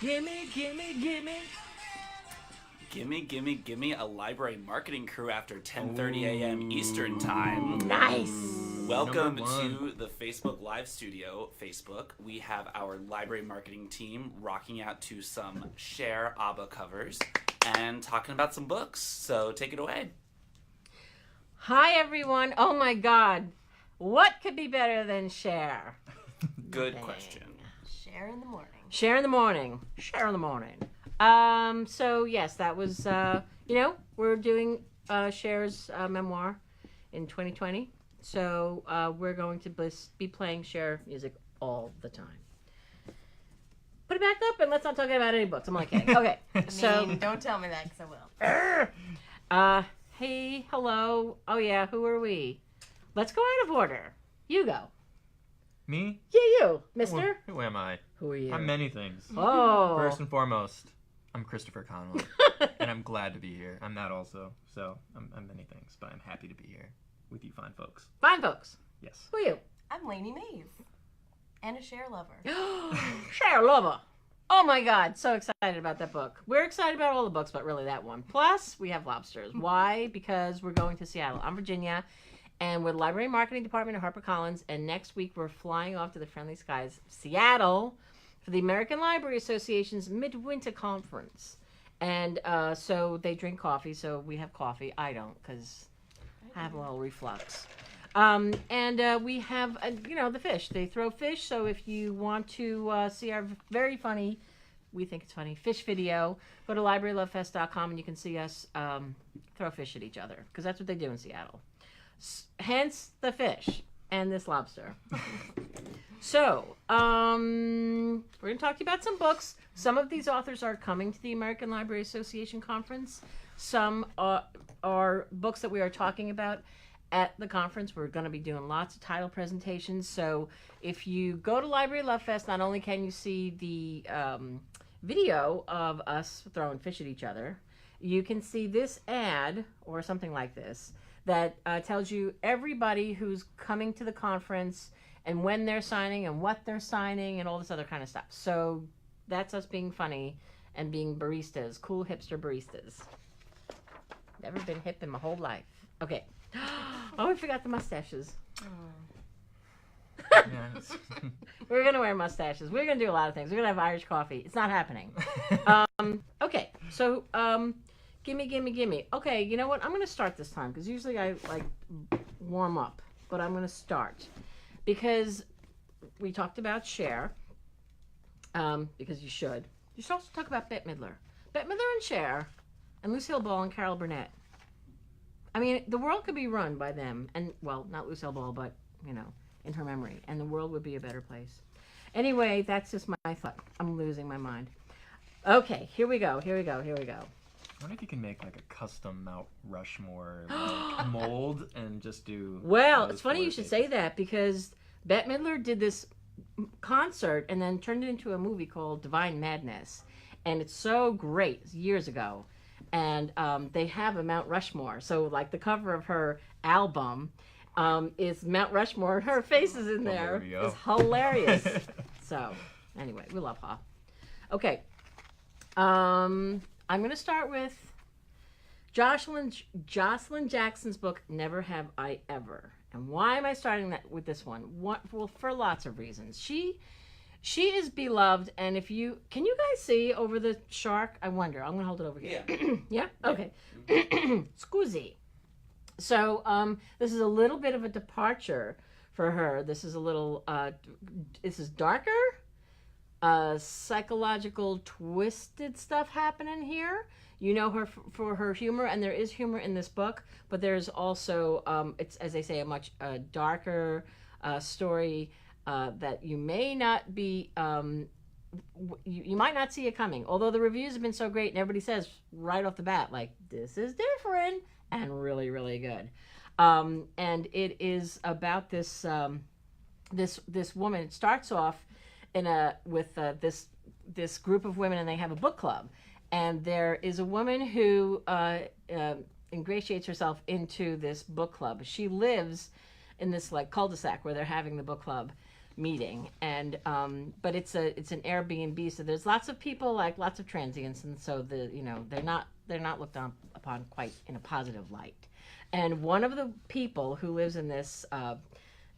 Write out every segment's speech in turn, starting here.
Gimme, gimme, gimme. Gimme a library marketing crew after 10:30 a.m. Eastern Time. Nice. Welcome to the Facebook Live Studio. We have our library marketing team rocking out to some Cher ABBA covers and talking about some books. So take it away. Hi, everyone. Oh, my God. What could be better than Cher? Good question. Cher in the morning. Cher in the morning. Cher in the morning. So, yes, that was, we're doing Cher's memoir in 2020. So we're going to be playing Cher music all the time. Put it back up and let's not talk about any books. I'm only kidding. Okay. Don't tell me that because I will. Hey, hello. Oh, yeah, who are we? Let's go out of order. You go. Me? Yeah, you, mister. Who am I? Who are you? I'm many things. Oh. First and foremost, I'm Christopher Connolly, and I'm glad to be here. I'm that also, so I'm many things, but I'm happy to be here with you fine folks. Fine folks. Yes. Who are you? I'm Lainey Maeve, and a Cher lover. Cher lover. Oh my God, so excited about that book. We're excited about all the books, but really that one. Plus, we have lobsters. Why? Because we're going to Seattle. I'm Virginia, and we're the Library Marketing Department at HarperCollins, and next week we're flying off to the friendly skies of Seattle for the American Library Association's Midwinter Conference. And so they drink coffee, so we have coffee. I don't, because I have a little reflux. And we have, the fish. They throw fish, so if you want to see our very funny, we think it's funny, fish video, go to librarylovefest.com and you can see us throw fish at each other, because that's what they do in Seattle. Hence the fish and this lobster. So, we're going to talk to you about some books. Some of these authors are coming to the American Library Association conference. Some are books that we are talking about at the conference. We're going to be doing lots of title presentations. So if you go to Library Love Fest, not only can you see the video of us throwing fish at each other, you can see this ad or something like this that tells you everybody who's coming to the conference and when they're signing and what they're signing and all this other kind of stuff. So that's us being funny and being baristas, cool hipster baristas. Never been hip in my whole life. Okay. Oh, we forgot the mustaches. Yes. We're going to wear mustaches. We're going to do a lot of things. We're going to have Irish coffee. It's not happening. Okay, so gimme. Okay, you know what? I'm going to start this time because usually I warm up, but I'm going to start because we talked about Cher, because you should. You should also talk about Bette Midler. Bette Midler and Cher and Lucille Ball and Carol Burnett. I mean, the world could be run by them, and, well, not Lucille Ball, but, in her memory, and the world would be a better place. Anyway, that's just my thought. I'm losing my mind. Okay, here we go. I wonder if you can make, a custom Mount Rushmore, mold and just do... Well, it's funny you should say that, because Bette Midler did this concert and then turned it into a movie called Divine Madness, and it's so great. It's years ago. And they have a Mount Rushmore. So, the cover of her album is Mount Rushmore. Her face is in there. It's hilarious. So, anyway, we love her. Okay. I'm going to start with Jocelyn Jackson's book, Never Have I Ever. And why am I starting with this one? Well, for lots of reasons. She is beloved, and can you guys see over the shark? I wonder. I'm going to hold it over here. Yeah. Yeah? Okay. Scusi. So, this is a little bit of a departure for her. This is a little, this is darker, psychological, twisted stuff happening here. You know her for her humor, and there is humor in this book, but there's also, it's, as they say, a much darker story that you may not be, you might not see it coming. Although the reviews have been so great, and everybody says right off the bat, this is different and really, really good. And it is about this this woman. It starts off with this group of women, and they have a book club. And there is a woman who ingratiates herself into this book club. She lives in this cul-de-sac where they're having the book club. meeting, and but it's an Airbnb, so there's lots of people, like lots of transients, and so they're not looked upon quite in a positive light. And one of the people who lives in this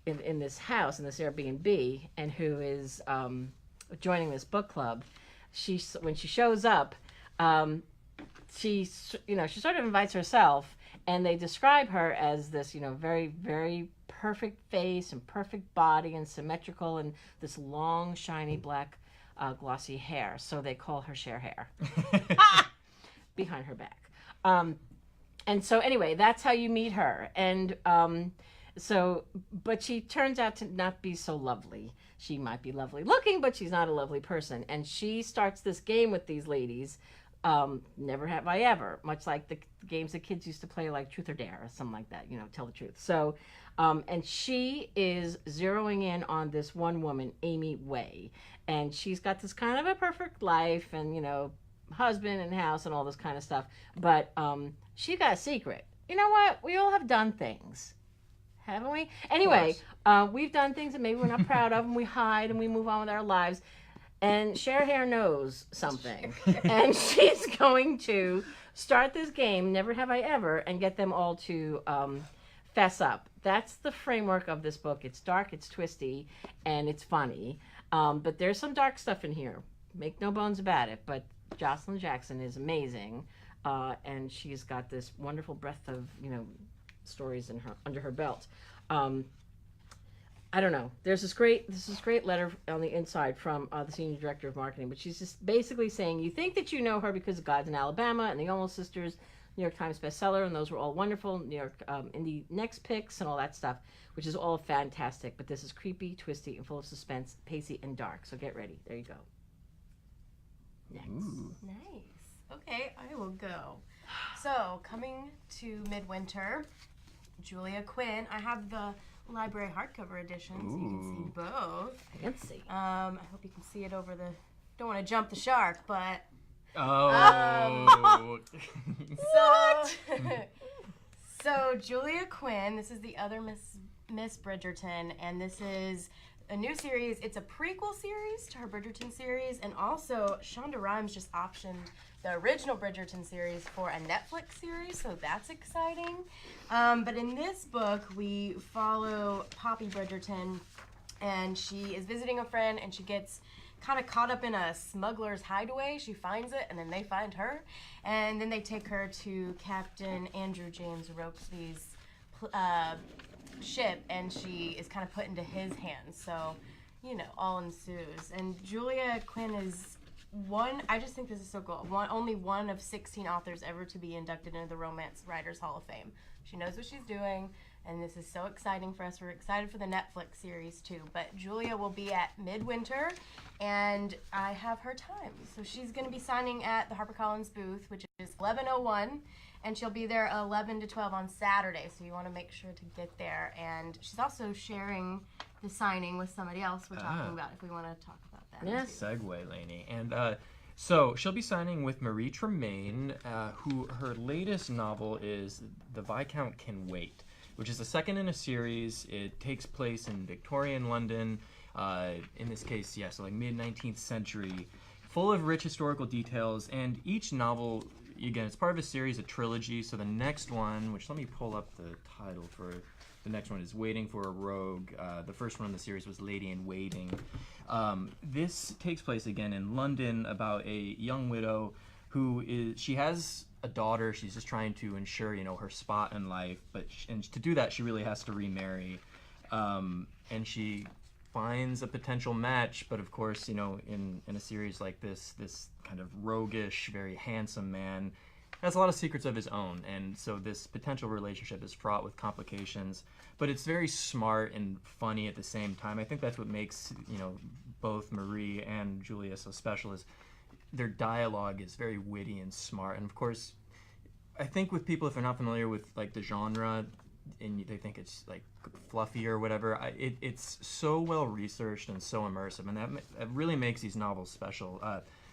in this house, in this Airbnb, and who is joining this book club, when she shows up, she sort of invites herself, and they describe her as this very, very perfect face and perfect body and symmetrical, and this long, shiny black glossy hair. So they call her Cher Hair behind her back. And so anyway, that's how you meet her. And but she turns out to not be so lovely. She might be lovely looking, but she's not a lovely person. And she starts this game with these ladies. Never have I ever, much like the games that kids used to play, like Truth or Dare or something like that, tell the truth. So, and she is zeroing in on this one woman, Amy Way, and she's got this kind of a perfect life and, husband and house and all this kind of stuff. But she got a secret. You know what? We all have done things, haven't we? Anyway, we've done things that maybe we're not proud of, and we hide and we move on with our lives. And Cher Hair knows something, and she's going to start this game, Never Have I Ever, and get them all to fess up. That's the framework of this book. It's dark, it's twisty, and it's funny. But there's some dark stuff in here. Make no bones about it. But Jocelyn Jackson is amazing, and she's got this wonderful breadth of stories under her belt. I don't know. There's this great letter on the inside from the senior director of marketing, but she's just basically saying, you think that you know her because of Gods in Alabama and the Olmos Sisters, New York Times bestseller, and those were all wonderful, New York Indie Next Picks and all that stuff, which is all fantastic. But this is creepy, twisty, and full of suspense, pacey, and dark. So get ready. There you go. Next. Ooh. Nice. Okay, I will go. So, coming to Midwinter, Julia Quinn. I have the library hardcover edition, so you can see both. Fancy. I hope you can see it over the... Don't want to jump the shark, but... Oh. So Julia Quinn, this is the other Miss Bridgerton, and this is a new series. It's a prequel series to her Bridgerton series, and also Shonda Rhimes just optioned the original Bridgerton series for a Netflix series, so that's exciting. But in this book, we follow Poppy Bridgerton, and she is visiting a friend, and she gets kind of caught up in a smuggler's hideaway. She finds it, and then they find her, and then they take her to Captain Andrew James Rokesley's ship, and she is kind of put into his hands. So, all ensues. And Julia Quinn is I just think this is so cool. Only one of 16 authors ever to be inducted into the Romance Writers Hall of Fame. She knows what she's doing, and this is so exciting for us. We're excited for the Netflix series too. But Julia will be at Midwinter, and I have her time. So she's going to be signing at the HarperCollins booth, which is 11:01, and she'll be there 11 to 12 on Saturday. So you want to make sure to get there. And she's also sharing the signing with somebody else we're talking about if we want to talk about that. Yes. Segue, Lainey. And so she'll be signing with Marie Tremaine, who her latest novel is The Viscount Can Wait, which is the second in a series. It takes place in Victorian London, in this case, so like mid-19th century, full of rich historical details, and each novel, again, it's part of a series, a trilogy, so the next one, which let me pull up the title for the next one, is Waiting for a Rogue. The first one in the series was Lady in Waiting. This takes place again in London about a young widow she has a daughter. She's just trying to ensure, her spot in life, and to do that, she really has to remarry. And she finds a potential match, but of course, in a series like this kind of roguish, very handsome man has a lot of secrets of his own, and so this potential relationship is fraught with complications, but it's very smart and funny at the same time. I think that's what makes, both Marie and Julia so special, is their dialogue is very witty and smart. And of course, I think with people, if they're not familiar with like the genre and they think it's like fluffy or whatever, it's so well researched and so immersive, and that really makes these novels special.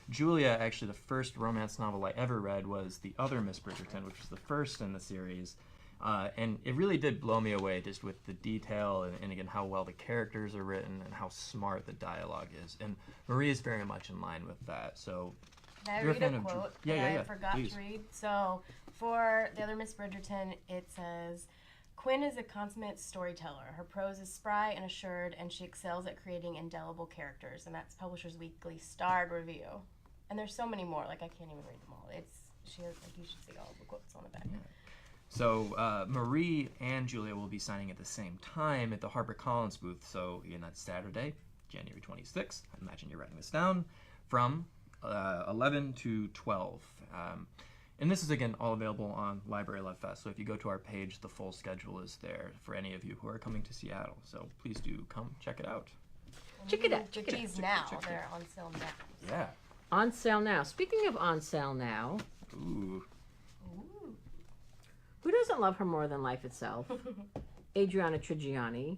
Julia, actually, the first romance novel I ever read was The Other Miss Bridgerton, which was the first in the series. And it really did blow me away just with the detail and again, how well the characters are written and how smart the dialogue is. And Marie is very much in line with that. So, Can I you're a read a fan of quote yeah, that yeah, I forgot please. to read? So, for the other Miss Bridgerton, it says, Quinn is a consummate storyteller. Her prose is spry and assured, and she excels at creating indelible characters. And that's Publishers Weekly starred review. And there's so many more. Like, I can't even read them all. She has, like, you should see all the quotes on the back. So Marie and Julia will be signing at the same time at the HarperCollins booth. So again, that's Saturday, January 26th. I imagine you're writing this down, from 11 to 12. And this is, again, all available on Library Love Fest. So if you go to our page, the full schedule is there for any of you who are coming to Seattle. So please do come check it out. Check it out. Check Check it out. these now. They're on sale now. Yeah. On sale now. Speaking of on sale now, Ooh. Ooh. who doesn't love her more than life itself? Adrienne Tribbiani.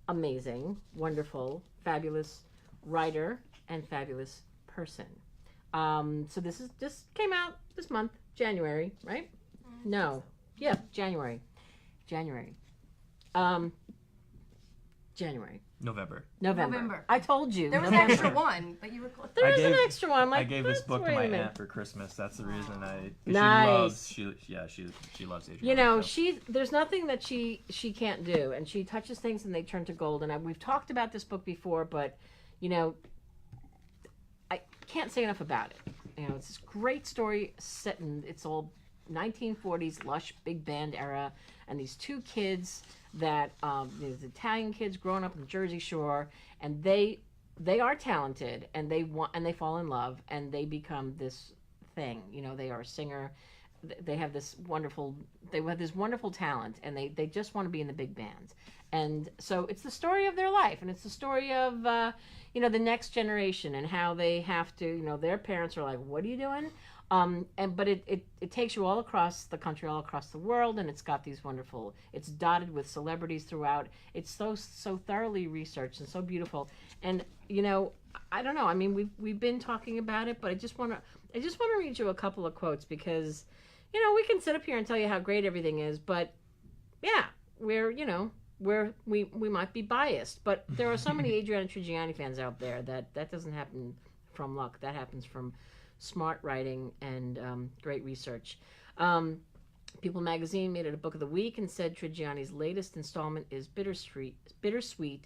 Amazing, wonderful, fabulous writer and fabulous person. So this came out this month, January, right? No. Yeah, January. January. November. I told you. There was an extra one, but you were close. There I is an gave- extra one. I'm like, I gave this book to wait a my minute. aunt for Christmas. That's the reason I. Nice. She loves Adrienne. You know, so. there's nothing that she can't do, and she touches things and they turn to gold. And we've talked about this book before, but you know, I can't say enough about it. You know, it's this great story set in it's all 1940s lush big band era, and these two kids that these Italian kids growing up in the Jersey Shore, and they are talented, and they fall in love, and they become this thing. You know, they are a singer. They have this wonderful talent, and they just want to be in the big bands. And so it's the story of their life, and it's the story of the next generation and how they have to, their parents are like, what are you doing? But it takes you all across the country, all across the world, and it's got these wonderful, it's dotted with celebrities throughout. It's so thoroughly researched and so beautiful. And I don't know, I mean, we've been talking about it, but I just want to read you a couple of quotes, because we can sit up here and tell you how great everything is, but yeah, we might be biased, but there are so many Adrienne Tribbiani fans out there that doesn't happen from luck. That happens from smart writing and great research. People Magazine made it a book of the week and said Tribbiani's latest installment is bittersweet,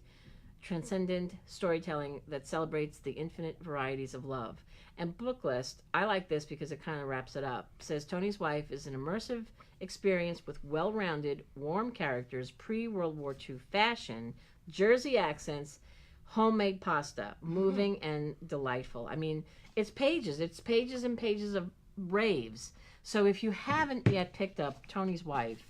transcendent storytelling that celebrates the infinite varieties of love. And Booklist, I like this because it kind of wraps it up, says Tony's Wife is an immersive experience with well-rounded, warm characters, pre-World War II fashion, Jersey accents, homemade pasta, moving and delightful. I mean, it's pages and pages of raves. So if you haven't yet picked up Tony's Wife,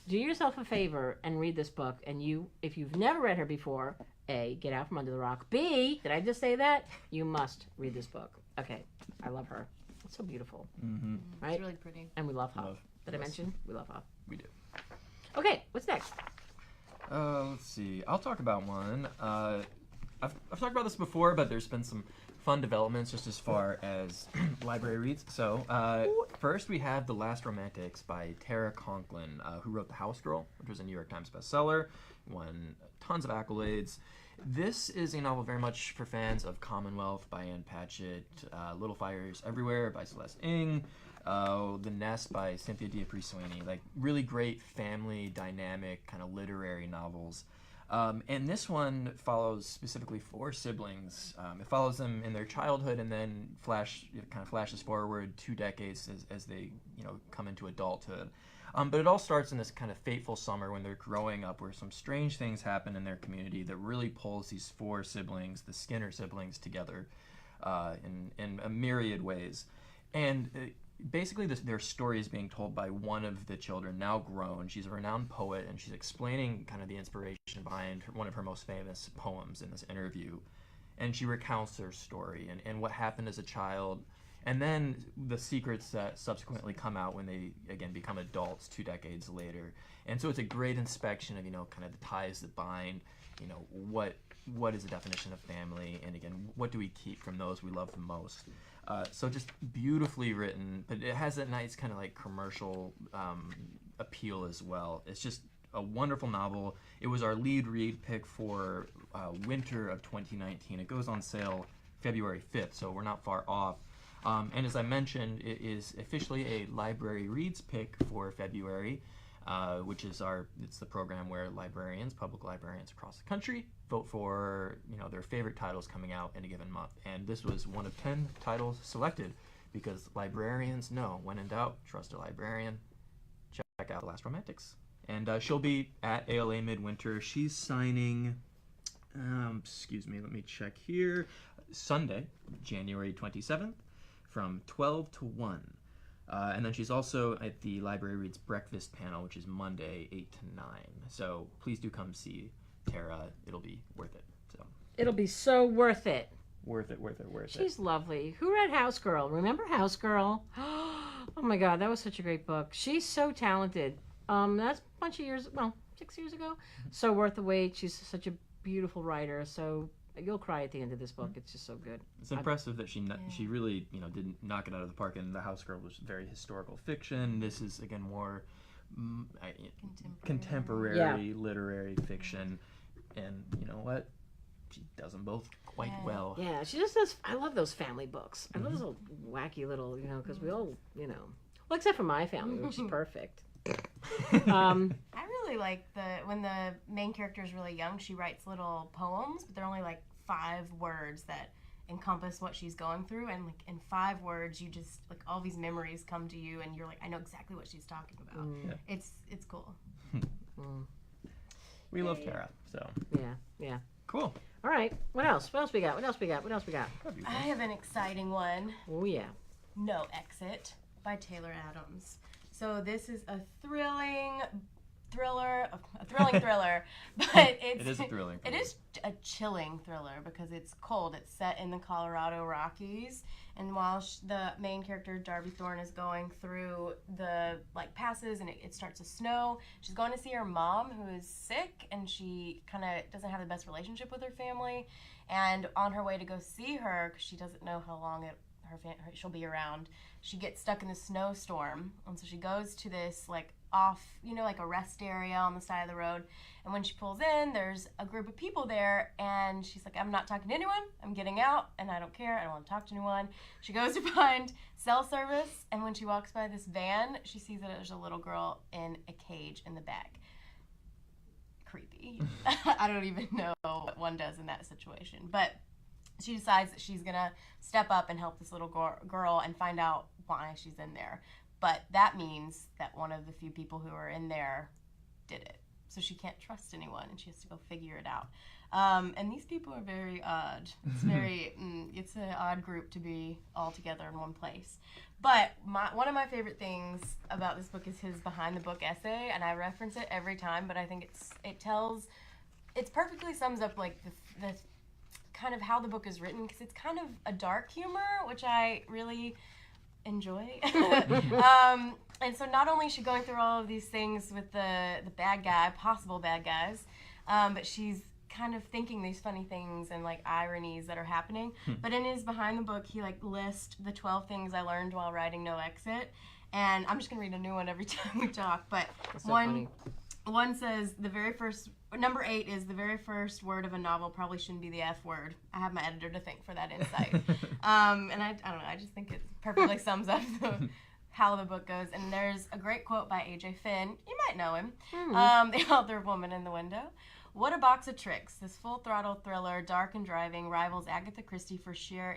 do yourself a favor and read this book. And if you've never read her before, A, get out from under the rock. B, did I just say that? You must read this book. Okay, I love her. It's so beautiful. Mm-hmm. Right? It's really pretty. And we love her. Did I Yes. mention? We love her. We do. Okay, what's next? Let's see. I'll talk about one. I've talked about this before, but there's been some fun developments just as far as library reads. So first we have The Last Romantics by Tara Conklin, who wrote The House Girl, which was a New York Times bestseller, won tons of accolades. This is a novel very much for fans of Commonwealth by Ann Patchett, Little Fires Everywhere by Celeste Ng, The Nest by Cynthia D'Apri-Sweeney, like really great family dynamic kind of literary novels. And this one follows specifically 4 siblings. It follows them in their childhood and then flashes forward 2 decades as they come into adulthood. But it all starts in this kind of fateful summer when they're growing up, where some strange things happen in their community that really pulls these 4 siblings, the Skinner siblings, together in a myriad ways. And basically their story is being told by one of the children, now grown. She's a renowned poet, and she's explaining kind of the inspiration behind one of her most famous poems in this interview. And she recounts her story and what happened as a child, and then the secrets that subsequently come out when they, again, become adults 2 decades later. And so it's a great inspection of, kind of the ties that bind, what is the definition of family, and again, what do we keep from those we love the most. So just beautifully written, but it has that nice kind of like commercial appeal as well. It's just a wonderful novel. It was our lead read pick for winter of 2019. It goes on sale February 5th, so we're not far off. And as I mentioned, it is officially a library reads pick for February, which is it's the program where librarians, public librarians across the country, vote for their favorite titles coming out in a given month. And this was one of 10 titles selected because librarians know, when in doubt, trust a librarian. Check out The Last Romantics. And she'll be at ALA Midwinter. She's signing, let me check here, Sunday, January 27th from 12 to 1. And then she's also at the Library Reads Breakfast panel, which is Monday, 8 to 9. So please do come see Tara. It'll be worth it. So It'll be so worth it. Worth it. She's lovely. Who read House Girl? Remember House Girl? Oh my God, that was such a great book. She's so talented. That's a bunch of years, 6 years ago. So worth the wait. She's such a beautiful writer. So you'll cry at the end of this book. It's just so good. It's impressive that she really didn't knock it out of the park. And The House Girl was very historical fiction. This is again more contemporary literary fiction. And you know what? She does them both quite well. Yeah, she just does. I love those family books. I love those little wacky little, because we all, well, except for my family, which is perfect. I really like when the main character is really young, she writes little poems, but they're only like 5 words that encompass what she's going through, and like in 5 words you just like all these memories come to you and you're like, I know exactly what she's talking about. Yeah. It's cool. We love Tara, so yeah. Cool. All right, what else we got? I have an exciting one. Oh yeah. No Exit by Taylor Adams. So this is a thrilling thriller, but It is a thrilling thriller. It is a chilling thriller because it's cold. It's set in the Colorado Rockies, and while the main character Darby Thorne is going through the passes and it starts to snow, she's going to see her mom who is sick, and she kind of doesn't have the best relationship with her family. And on her way to go see her, because she doesn't know how long she'll be around, she gets stuck in the snowstorm, and so she goes to this off, a rest area on the side of the road. And when she pulls in, there's a group of people there, and she's like, I'm not talking to anyone, I'm getting out, and I don't care, I don't want to talk to anyone. She goes to find cell service, and when she walks by this van, she sees that there's a little girl in a cage in the back. Creepy. I don't even know what one does in that situation, but she decides that she's gonna step up and help this little girl and find out why she's in there. But that means that one of the few people who are in there did it. So she can't trust anyone, and she has to go figure it out. And these people are very odd. It's very, it's an odd group to be all together in one place. But one of my favorite things about this book is his behind the book essay, and I reference it every time, but I think it perfectly sums up the kind of how the book is written, because it's kind of a dark humor, which I really enjoy. And so not only is she going through all of these things with the possible bad guys, but she's kind of thinking these funny things and ironies that are happening. But in his behind the book, he lists the 12 things I learned while writing No Exit, and I'm just gonna read a new one every time we talk. But one says number 8 is the very first word of a novel probably shouldn't be the F word. I have my editor to thank for that insight. And I don't know, I just think it perfectly sums up how the book goes. And there's a great quote by A.J. Finn. You might know him. The author of Woman in the Window. What a box of tricks. This full-throttle thriller, dark and driving, rivals Agatha Christie for sheer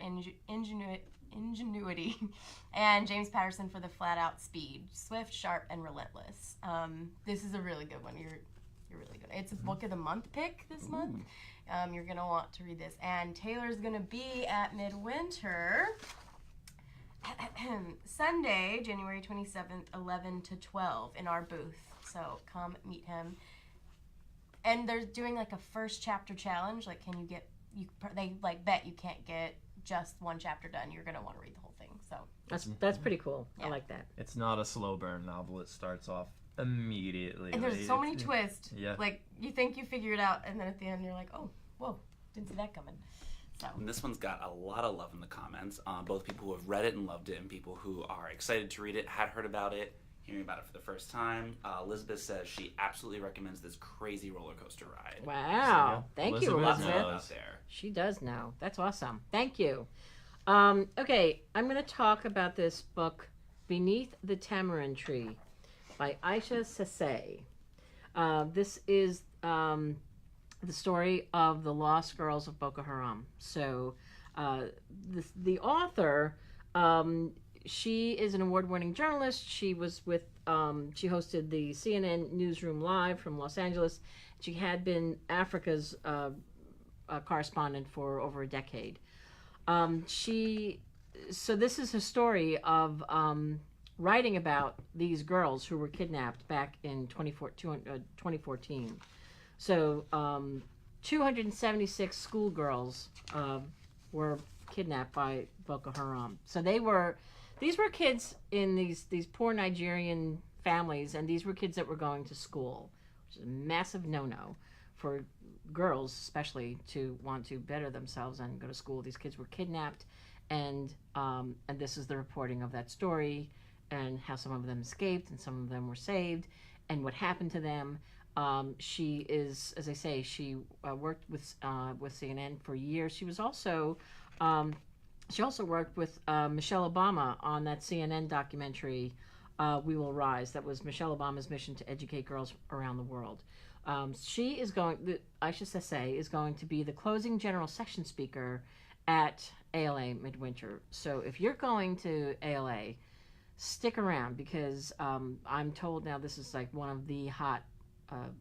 ingenuity, and James Patterson for the flat-out speed. Swift, sharp, and relentless. This is a really good one. You're really good. It's a book of the month pick this month. You're going to want to read this. And Taylor's going to be at Midwinter Sunday, January 27th, 11 to 12 in our booth. So come meet him. And they're doing a first chapter challenge. They bet you can't get just one chapter done. You're going to want to read the whole thing. So that's pretty cool. Yeah. I like that. It's not a slow burn novel. It starts off immediately. And there's so many twists. Yeah. You think you figure it out, and then at the end you're like, oh, whoa, didn't see that coming. So. And this one's got a lot of love in the comments. Both people who have read it and loved it, and people who are excited to read it, had heard about it. hearing about it for the first time. Elizabeth says she absolutely recommends this crazy roller coaster ride. Wow. So, Thank you, Lots of Elizabeth. love out there. She does know. That's awesome. Thank you. Okay, I'm going to talk about this book, Beneath the Tamarind Tree, by Aisha Sasay. This is the story of the lost girls of Boko Haram. So the author, she is an award-winning journalist. She was with, she hosted the CNN Newsroom Live from Los Angeles. She had been Africa's correspondent for over a decade. So this is a story of writing about these girls who were kidnapped back in 2014. So 276 schoolgirls were kidnapped by Boko Haram. So these were kids in these poor Nigerian families, and these were kids that were going to school, which is a massive no-no for girls, especially, to want to better themselves and go to school. These kids were kidnapped, and this is the reporting of that story, and how some of them escaped and some of them were saved, and what happened to them. She is, as I say, she worked with CNN for years. She was also she also worked with Michelle Obama on that CNN documentary, We Will Rise. That was Michelle Obama's mission to educate girls around the world. She is going, Aisha Sasay is going to be the closing general session speaker at ALA Midwinter. So if you're going to ALA, stick around, because I'm told now this is like one of the hot,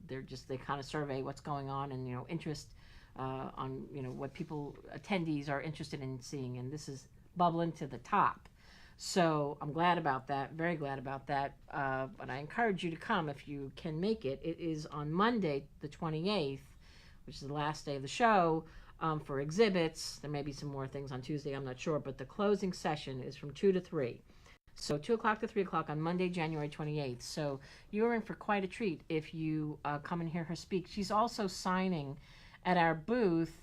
they kind of survey what's going on and, interest on, what attendees are interested in seeing. And this is bubbling to the top. So I'm glad about that, very glad about that. But I encourage you to come if you can make it. It is on Monday, the 28th, which is the last day of the show, for exhibits. There may be some more things on Tuesday, I'm not sure. But the closing session is from 2 to 3. So 2 o'clock to 3 o'clock on Monday, January 28th. So you're in for quite a treat if you come and hear her speak. She's also signing at our booth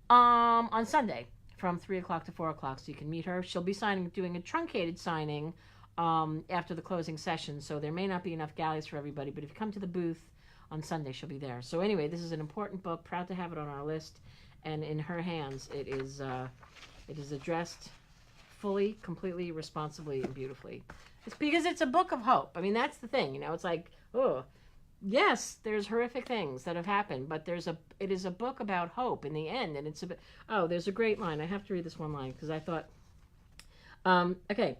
on Sunday, from 3 o'clock to 4 o'clock, so you can meet her. She'll be doing a truncated signing after the closing session, so there may not be enough galleys for everybody, but if you come to the booth on Sunday, she'll be there. So anyway, this is an important book, proud to have it on our list, and in her hands, it is addressed fully, completely, responsibly, and beautifully. It's because it's a book of hope. I mean, that's the thing, it's like, oh, yes, there's horrific things that have happened, but it is a book about hope in the end, and it's there's a great line. I have to read this one line because I thought, okay.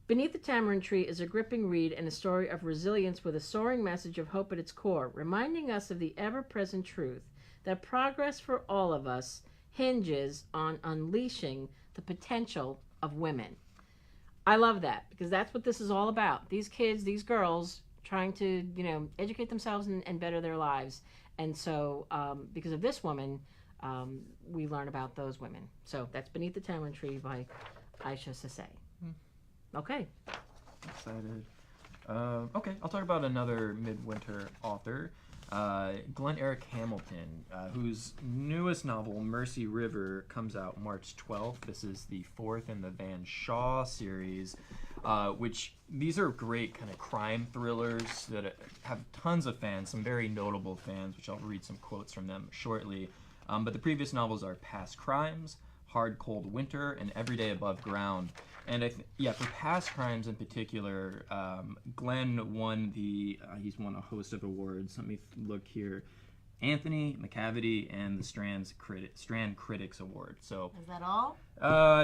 Beneath the Tamarind Tree is a gripping read and a story of resilience with a soaring message of hope at its core, reminding us of the ever-present truth that progress for all of us hinges on unleashing the potential of women. I love that, because that's what this is all about. These kids, these girls, trying to, educate themselves and better their lives. And so, because of this woman, we learn about those women. So that's Beneath the Tamarind Tree by Aisha Sasay. Okay. Excited. Okay, I'll talk about another midwinter author, Glenn Eric Hamilton, whose newest novel, Mercy River, comes out March 12th. This is the 4th in the Van Shaw series, which these are great kind of crime thrillers that have tons of fans, some very notable fans, which I'll read some quotes from them shortly. But the previous novels are Past Crimes, Hard Cold Winter, and Everyday Above Ground. And for Past Crimes in particular, Glenn won he's won a host of awards. Let me look here. Anthony McCavity and the Strand Critics Award. So is that all?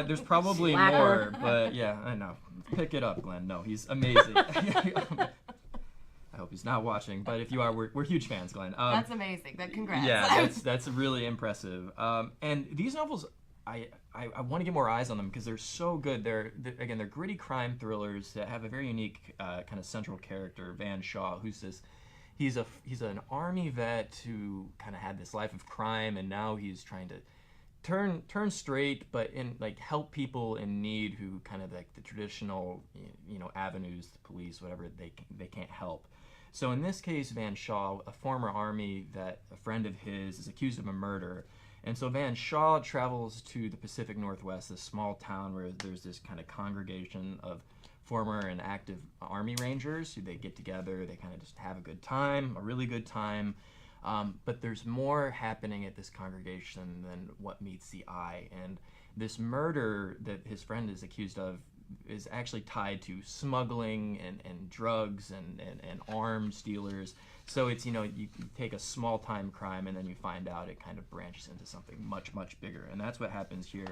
There's probably more, but yeah, I know. Pick it up, Glenn. No, he's amazing. I hope he's not watching, but if you are, we're huge fans, Glenn. That's amazing. Congrats. Yeah, that's really impressive. And these novels, I want to get more eyes on them because they're so good. They're gritty crime thrillers that have a very unique kind of central character, Van Shaw, who's this. He's an army vet who kind of had this life of crime, and now he's trying to turn straight, but help people in need who kind of like the traditional avenues, the police, whatever they can't help. So in this case, Van Shaw, a former army vet, a friend of his, is accused of a murder. And so Van Shaw travels to the Pacific Northwest, this small town where there's this kind of congregation of former and active Army Rangers who they get together. They kind of just have a good time, a really good time. But there's more happening at this congregation than what meets the eye. And this murder that his friend is accused of is actually tied to smuggling and drugs and arms dealers. So it's, you take a small time crime and then you find out it kind of branches into something much, much bigger. And that's what happens here.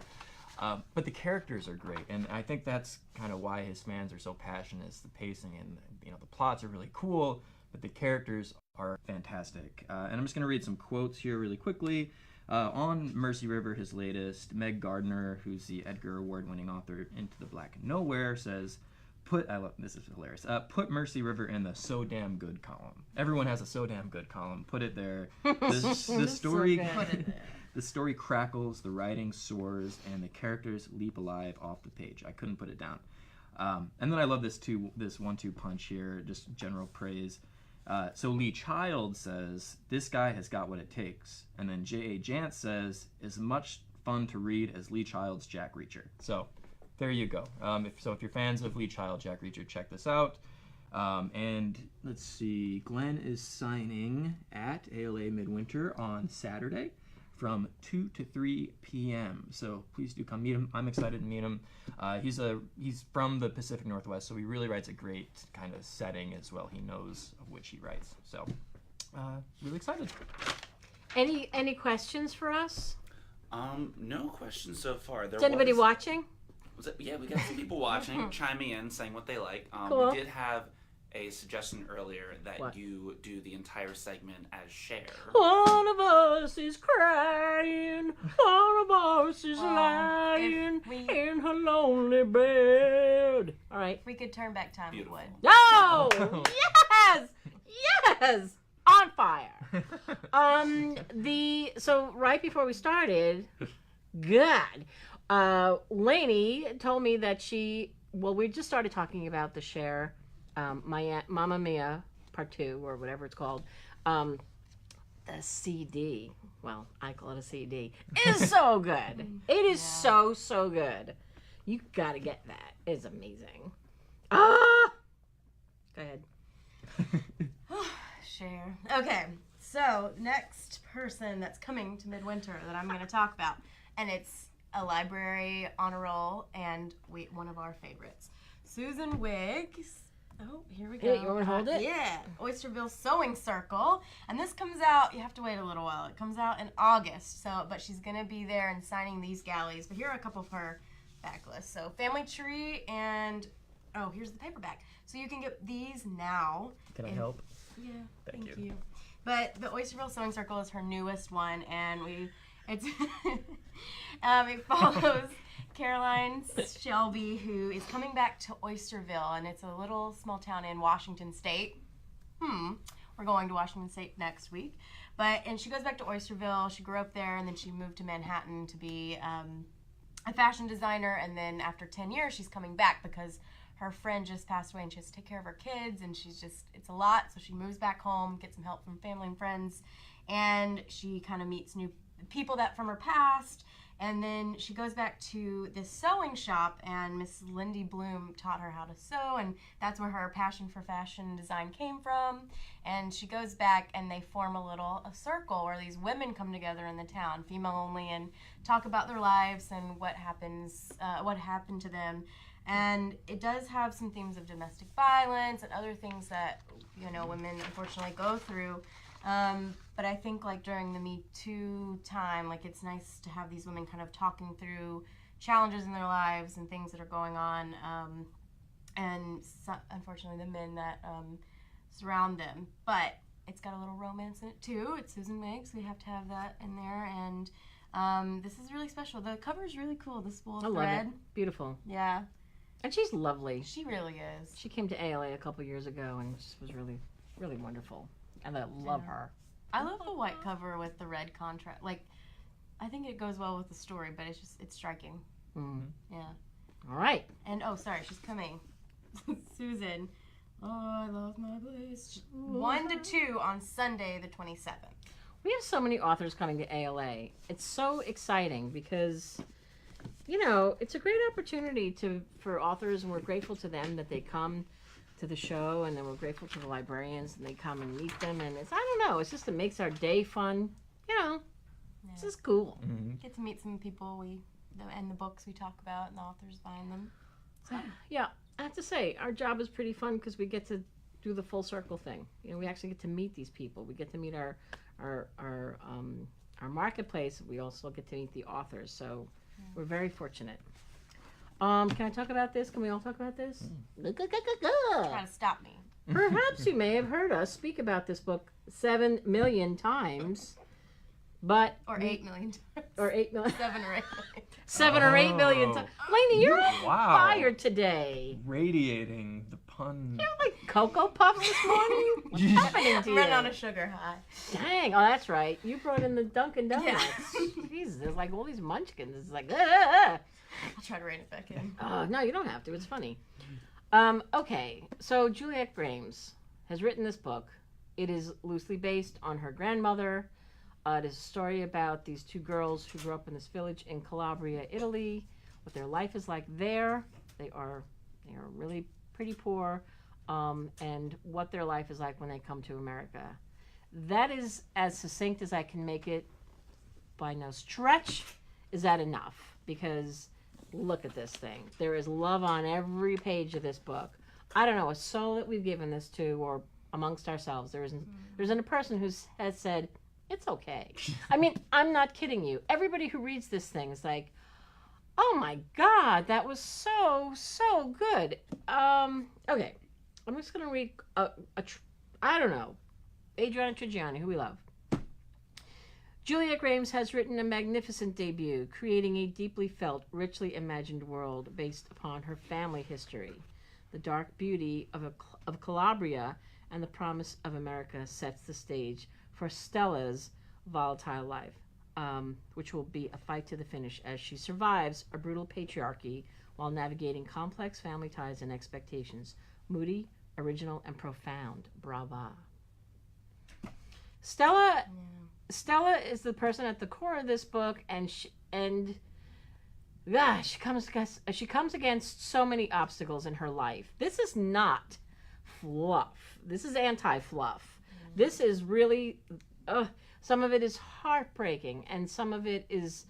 But the characters are great, and I think that's kind of why his fans are so passionate. Is the pacing, and the plots are really cool, but the characters are fantastic. And I'm just going to read some quotes here really quickly. On Mercy River, his latest, Meg Gardner, who's the Edgar Award-winning author Into the Black Nowhere, says, this is hilarious. Put Mercy River in the so damn good column. Everyone has a so damn good column. Put it there. The story. Put it there. The story crackles, the writing soars, and the characters leap alive off the page. I couldn't put it down. And then I love this 1-2 punch here, just general praise. So Lee Child says, this guy has got what it takes. And then J.A. Jantz says, as much fun to read as Lee Child's Jack Reacher. So there you go. If you're fans of Lee Child, Jack Reacher, check this out. And let's see, Glenn is signing at ALA Midwinter on Saturday from 2 to 3 p.m. So please do come meet him. I'm excited to meet him. He's from the Pacific Northwest, so he really writes a great kind of setting as well. He knows of which he writes. So really excited. Any questions for us? No questions so far. Is anybody watching? Yeah, we got some people watching, chiming in, saying what they like. Cool. We did have a suggestion earlier that you do the entire segment as Cher. One of us is crying, one of us is lying in her lonely bed. All right. If we could turn back time, Beautiful. we would. Oh, yes, on fire. So right before we started, Lainey told me that we just started talking about the Cher. Mamma Mia Part 2 or whatever it's called, the CD, well, I call it a CD, is so good. It is so good. You gotta get that. It's amazing. Go ahead. Cher. Okay, so next person that's coming to Midwinter that I'm going to talk about, and it's a library honor roll and one of our favorites, Susan Wiggs. Oh, here we go. Hey, you want to hold it? Yeah. Oysterville Sewing Circle. And this comes out, you have to wait a little while. It comes out in August, but she's going to be there and signing these galleys. But here are a couple of her backlists. So Family Tree and, here's the paperback. So you can get these now. Can I help? Yeah, Thank you. But the Oysterville Sewing Circle is her newest one, and it follows Caroline Shelby, who is coming back to Oysterville, and it's a little small town in Washington State. We're going to Washington State next week. And she goes back to Oysterville. She grew up there, and then she moved to Manhattan to be a fashion designer, and then after 10 years, she's coming back because her friend just passed away, and she has to take care of her kids, and it's a lot, so she moves back home, gets some help from family and friends, and she kind of meets new people from her past. And then she goes back to this sewing shop, and Miss Lindy Bloom taught her how to sew, and that's where her passion for fashion design came from. And she goes back, and they form a circle where these women come together in the town, female only, and talk about their lives and what happened to them. And it does have some themes of domestic violence and other things that women unfortunately go through. But I think during the Me Too time, it's nice to have these women kind of talking through challenges in their lives and things that are going on, and unfortunately the men that surround them. But it's got a little romance in it too. It's Susan Wiggs. We have to have that in there, and this is really special. The cover is really cool. The spool of thread. Love it. Beautiful. Yeah. And she's lovely. She really is. She came to ALA a couple years ago and just was really, really wonderful. And I love her. I love the white cover with the red contrast. I think it goes well with the story, but it's striking. Mm. Yeah. All right. And sorry, she's coming. Susan. Oh, I lost my place. 1 to 2 on Sunday the 27th. We have so many authors coming to ALA. It's so exciting because you know, it's a great opportunity for authors, and we're grateful to them that they come to the show, and then we're grateful to the librarians and they come and meet them, and it's, I don't know, it's just, it makes our day fun, you know. It's just cool. Get to meet some people and the books we talk about and the authors behind them. So. Yeah, I have to say, our job is pretty fun because we get to do the full circle thing. You know, we actually get to meet these people. We get to meet our marketplace. We also get to meet the authors. So we're very fortunate. Can I talk about this? Can we all talk about this? Try to stop me. Perhaps you may have heard us speak about this book 7 million times, but or 8 million times. Or 8 million. 7 or 8 million. 7 or 8 million times. Lainey, you're on fire today. Radiating the pun. You're like Cocoa Puffs this morning? What's happening to you? Running on a sugar high. Dang. Oh, that's right. You brought in the Dunkin' Donuts. Yeah. Jesus, there's like all these munchkins. It's like, I'll try to rein it back in. No, you don't have to. It's funny. Okay, so Juliette Grimes has written this book. It is loosely based on her grandmother. It is a story about these two girls who grew up in this village in Calabria, Italy. What their life is like there. They are really pretty poor, and what their life is like when they come to America. That is as succinct as I can make it. By no stretch is that enough, because look at this thing. There is love on every page of this book. I don't know a soul that we've given this to, or amongst ourselves. There isn't a person who has said, it's okay. I mean, I'm not kidding you. Everybody who reads this thing is like, oh my God, that was so good. Okay, I'm just going to read, I don't know, Adrienne Tribbiani, who we love. Juliette Grimes has written a magnificent debut, creating a deeply felt, richly imagined world based upon her family history. The dark beauty of Calabria and the promise of America sets the stage for Stella's volatile life, which will be a fight to the finish as she survives a brutal patriarchy while navigating complex family ties and expectations. Moody, original, and profound. Brava. Stella is the person at the core of this book, and she comes against so many obstacles in her life. This is not fluff. This is anti-fluff. This is really, some of it is heartbreaking, and some of it is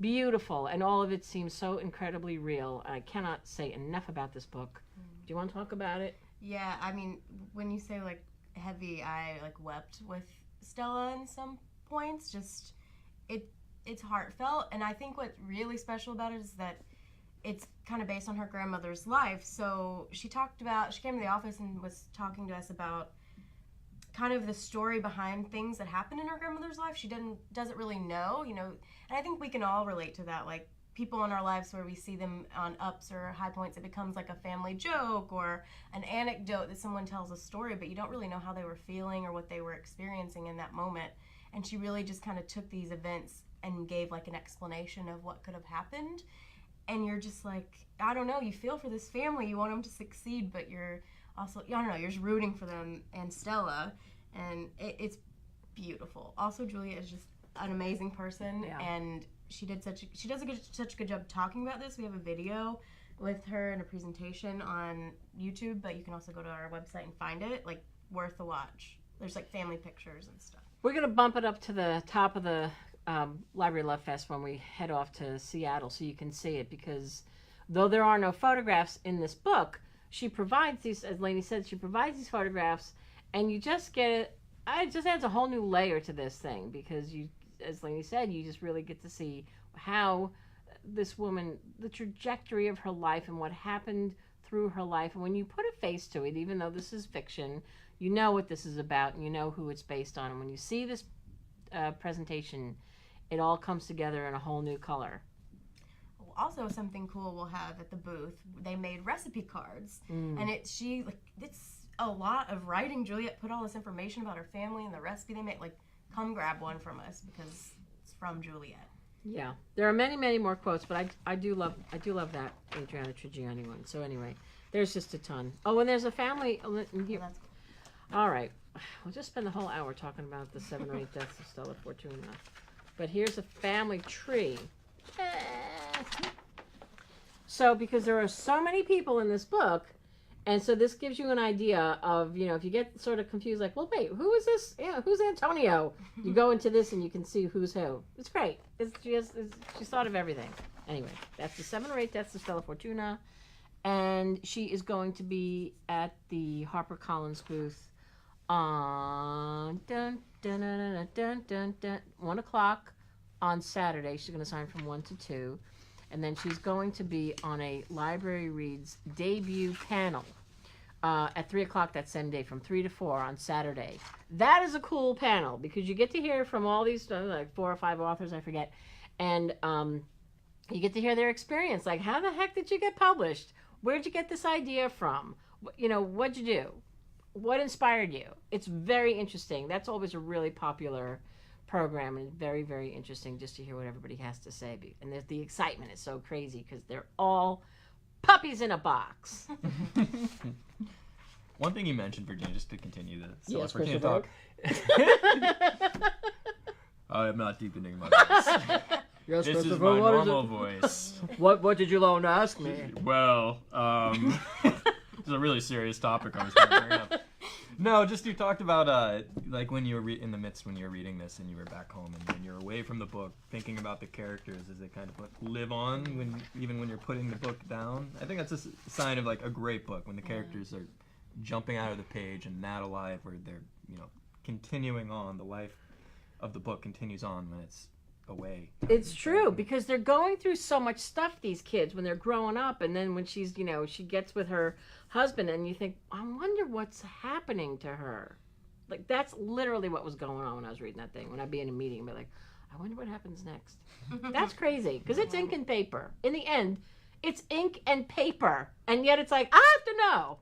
beautiful, and all of it seems so incredibly real. I cannot say enough about this book. Do you want to talk about it? Yeah, I mean, when you say like heavy, I like wept with Stella in some points. Just it's heartfelt, and I think what's really special about it is that it's kind of based on her grandmother's life. So she came to the office and was talking to us about kind of the story behind things that happened in her grandmother's life. She doesn't really know, you know, and I think we can all relate to that. Like people in our lives where we see them on ups or high points, it becomes like a family joke or an anecdote that someone tells a story, but you don't really know how they were feeling or what they were experiencing in that moment. And she really just kind of took these events and gave like an explanation of what could have happened. And you're just like, I don't know, you feel for this family, you want them to succeed, but you're also, I don't know, you're just rooting for them and Stella, and it's beautiful. Also, Julia is just an amazing person, and she does such a good job talking about this. We have a video with her and a presentation on YouTube, but you can also go to our website and find it. Like, worth the watch. There's like family pictures and stuff. We're gonna bump it up to the top of the Library Love Fest when we head off to Seattle, so you can see it, because though there are no photographs in this book, she provides these, as Lainey said, she provides these photographs, and you just get it. It just adds a whole new layer to this thing, because you, as Lainey said, you just really get to see how this woman, the trajectory of her life and what happened through her life. And when you put a face to it, even though this is fiction, you know what this is about and you know who it's based on. And when you see this presentation, it all comes together in a whole new color. Also, something cool we'll have at the booth, they made recipe cards, and it's a lot of writing. Juliette put all this information about her family and the recipe they made. Like, come grab one from us because it's from Juliette. Yeah, there are many, many more quotes, but I do love that Adrienne Tribbiani one. So anyway, there's just a ton. Oh, and there's a family here. That's cool. All right, we'll just spend the whole hour talking about the 7 or 8 deaths of Stella Fortuna. But here's a family tree. So because there are so many people in this book, and so this gives you an idea of, if you get sort of confused, like, well, wait, who is this? Yeah, who's Antonio? You go into this and you can see who's who. It's great. She's thought of everything. Anyway, that's the 7 or 8 Deaths of Estella Fortuna. And she is going to be at the HarperCollins booth on 1 o'clock on Saturday. She's going to sign from 1 to 2. And then she's going to be on a Library Reads debut panel at 3 o'clock that same day, from 3 to 4 on Saturday. That is a cool panel because you get to hear from all these, like 4 or 5 authors, I forget. And you get to hear their experience. Like, how the heck did you get published? Where'd you get this idea from? What'd you do? What inspired you? It's very interesting. That's always a really popular program, and very, very interesting just to hear what everybody has to say. And the excitement is so crazy because they're all puppies in a box. One thing you mentioned, Virginia, just to continue the Yes, Fortuna talk. I'm not deepening my voice. Yes, this is my normal voice. What did you want to ask me? Well, this is a really serious topic I was going to bring up. No, just you talked about like when you were in the midst when you were reading this and you were back home and when you're away from the book, thinking about the characters as they kind of live on even when you're putting the book down. I think that's a sign of like a great book when the characters are jumping out of the page and not alive, where they're continuing on. The life of the book continues on when it's away. It's true, because they're going through so much stuff, these kids, when they're growing up, and then when she's, she gets with her husband, and you think, I wonder what's happening to her. Like, that's literally what was going on when I was reading that thing. When I'd be in a meeting and be like, I wonder what happens next. That's crazy, because it's ink and paper. In the end, it's ink and paper, and yet it's like, I have to know.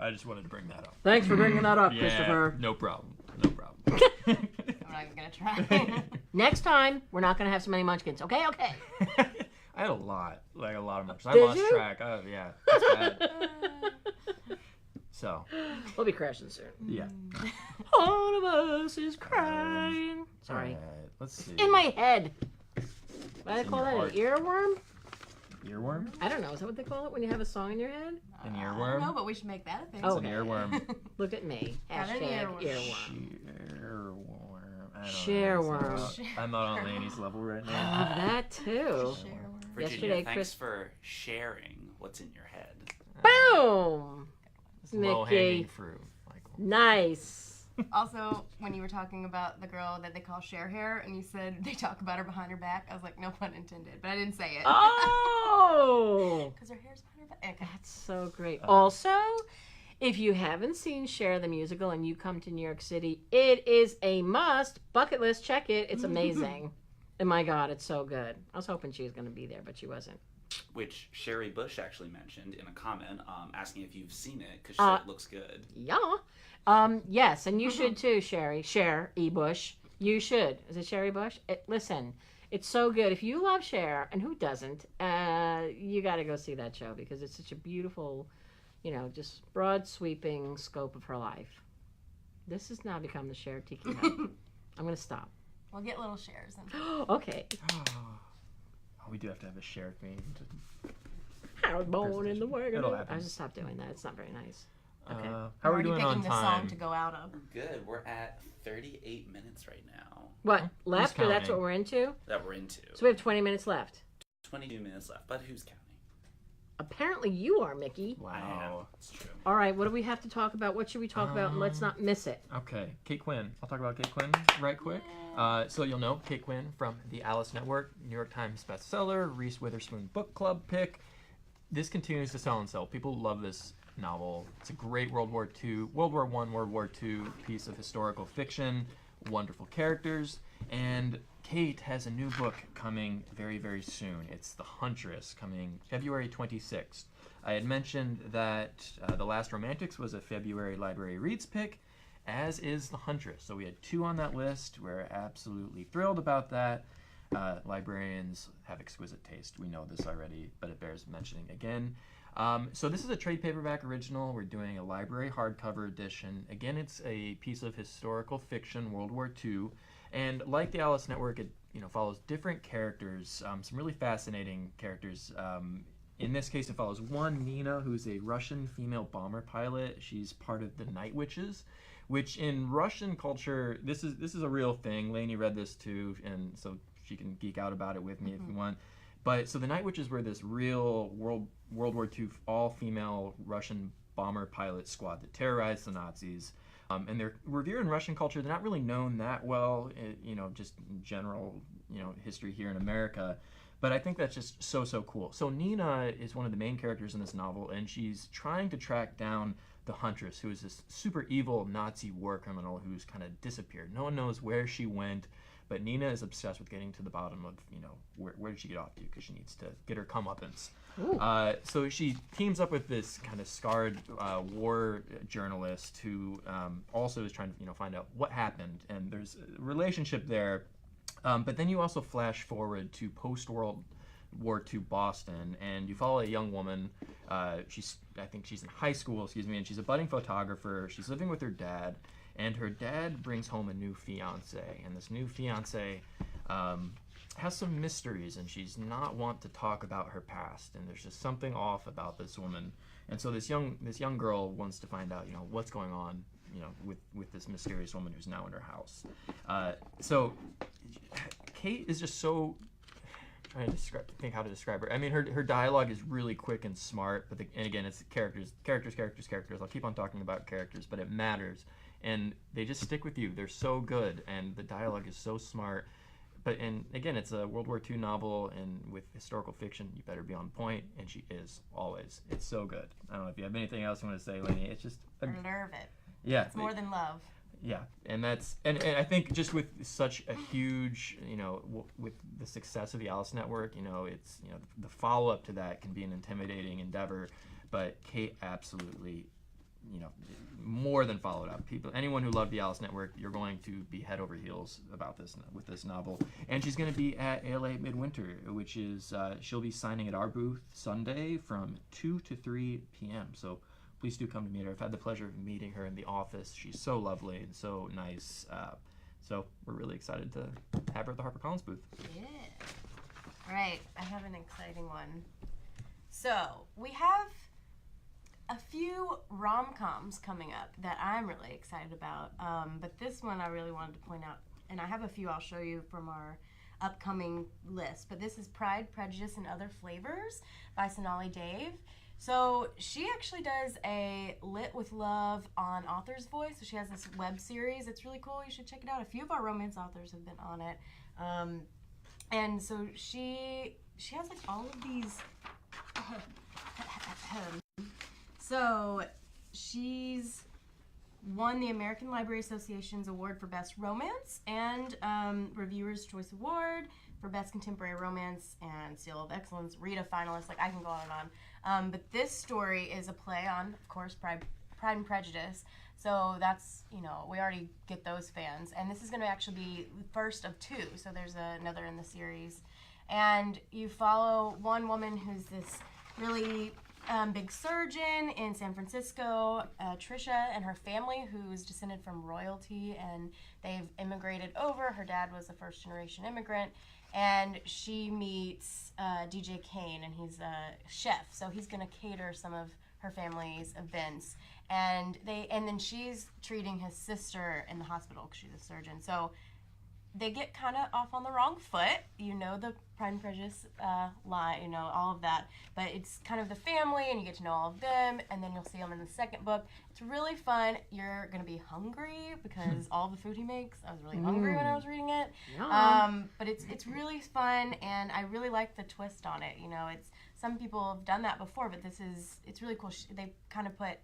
I just wanted to bring that up. Thanks for bringing that up, Christopher. No problem. I'm not even gonna try. Next time, we're not gonna have so many munchkins. Okay. I had a lot of munchkins. I Did lost you? track. Yeah, that's bad. So We'll be crashing soon. yeah. All of us is crying. Sorry. Alright, let's see. In my head. Why do they in call your that heart. an earworm? Earworm? I don't know. Is that what they call it when you have a song in your head? An I don't earworm? know, but we should make that a thing. Oh. It's an earworm. Look at me. Got an Hashtag earworm. earworm. I don't Shareworm. know. I'm not on Laney's level right I now. love that too. Virginia, Yesterday, thanks Chris- for sharing what's in your head. Boom! It's low-hanging Mickey. fruit, Michael. Nice. Also, when you were talking about the girl that they call Share Hair, and you said they talk about her behind her back, I was like, no pun intended, but I didn't say it. Oh! Because her hair's behind her back. Okay. That's so great. Also, if you haven't seen Cher the musical and you come to New York City, it is a must. Bucket list, check it. It's amazing. And my God, it's so good. I was hoping she was going to be there, but she wasn't. Which Sherry Bush actually mentioned in a comment, asking if you've seen it because she said it looks good. Yeah. Yes, and you should too, Sherry. Cher E. Bush. You should. Is it Sherry Bush? Listen, it's so good. If you love Cher, and who doesn't, you got to go see that show because it's such a beautiful, just broad sweeping scope of her life. This has now become the Cher Tiki Hut. I'm going to stop. We'll get little shares. Okay. Oh, we do have to have a shared theme. I was born in the world. It'll happen. I just stopped doing that. It's not very nice. Okay. How are we Already doing picking on the time? song to go out of. Good. We're at 38 minutes right now What? Left or that's counting? what we're into? that we're into. So we have 20 minutes left. 22 minutes left, but who's counting? Apparently you are, Mickey. I am. Wow. It's true. All right, what do we have to talk about? What should we talk about? And let's not miss it. Okay, Kate Quinn. I'll talk about Kate Quinn right quick. So you'll know Kate Quinn from the Alice Network, New York Times bestseller, Reese Witherspoon book club pick. This continues to sell and sell. People love this novel. It's a great World War I, World War II piece of historical fiction, wonderful characters, and Kate has a new book coming very, very soon. It's The Huntress, coming February 26th. I had mentioned that The Last Romantics was a February Library Reads pick, as is The Huntress. So we had 2 on that list. We're absolutely thrilled about that. Librarians have exquisite taste. We know this already, but it bears mentioning again. So this is a trade paperback original. We're doing a library hardcover edition. Again, it's a piece of historical fiction, World War II, And like the Alice Network, it follows different characters, some really fascinating characters. In this case, it follows one, Nina, who's a Russian female bomber pilot. She's part of the Night Witches, which in Russian culture, this is a real thing. Lainey read this too, and so she can geek out about it with me if you want. But so the Night Witches were this real World War II all-female Russian bomber pilot squad that terrorized the Nazis. And they're revered in Russian culture. They're not really known that well, just in general, history here in America. But I think that's just so cool. So Nina is one of the main characters in this novel, and she's trying to track down the Huntress, who is this super evil Nazi war criminal who's kind of disappeared. No one knows where she went, but Nina is obsessed with getting to the bottom of, where did she get off to, because she needs to get her comeuppance. So she teams up with this kind of scarred war journalist who also is trying to, find out what happened, and there's a relationship there. But then you also flash forward to post-World War II Boston, and you follow a young woman. I think she's in high school, and she's a budding photographer. She's living with her dad, and her dad brings home a new fiance, and this new fiance has some mysteries, and she's not want to talk about her past, and there's just something off about this woman. And so this young girl wants to find out, what's going on, with this mysterious woman who's now in her house. So Kate is just so, trying to think how to describe her. I mean, her dialogue is really quick and smart, but and again, it's characters. I'll keep on talking about characters, but it matters, and they just stick with you. They're so good, and the dialogue is so smart. And again, it's a World War II novel, and with historical fiction, you better be on point, and she is always. It's so good. I don't know if you have anything else you want to say, Lainey. It's just I love it. Yeah, it's more than love. Yeah, and I think just with such a huge, with the success of the Alice Network, it's the follow up to that can be an intimidating endeavor, but Kate absolutely, more than followed up. Anyone who loved the Alice Network, you're going to be head over heels about this with this novel. And she's going to be at ALA Midwinter, which is she'll be signing at our booth Sunday from 2 to 3 p.m. So please do come to meet her. I've had the pleasure of meeting her in the office. She's so lovely and so nice. So we're really excited to have her at the HarperCollins booth. Yeah. All right, I have an exciting one. So we have a few rom-coms coming up that I'm really excited about. But this one I really wanted to point out, and I have a few I'll show you from our upcoming list. But this is Pride, Prejudice, and Other Flavors by Sonali Dave. So she actually does a Lit with Love on Author's Voice. So she has this web series. It's really cool. You should check it out. A few of our romance authors have been on it. And so she has like all of these. So she's won the American Library Association's Award for Best Romance and Reviewer's Choice Award for Best Contemporary Romance and Seal of Excellence, Rita finalist. Like, I can go on and on. But this story is a play on, of course, Pride and Prejudice. So that's, we already get those fans. And this is going to actually be the first of two. So there's another in the series. And you follow one woman who's this really big surgeon in San Francisco, Trisha, and her family, who's descended from royalty, and they've immigrated over. Her dad was a first-generation immigrant. And she meets DJ Kane, and he's a chef, so he's going to cater some of her family's events. And then she's treating his sister in the hospital because she's a surgeon. So they get kind of off on the wrong foot. The Pride and Prejudice line, all of that. But it's kind of the family, and you get to know all of them, and then you'll see them in the second book. It's really fun. You're going to be hungry because all the food he makes. I was really hungry when I was reading it. But it's really fun, and I really like the twist on it. It's some people have done that before, but it's really cool. They kind of put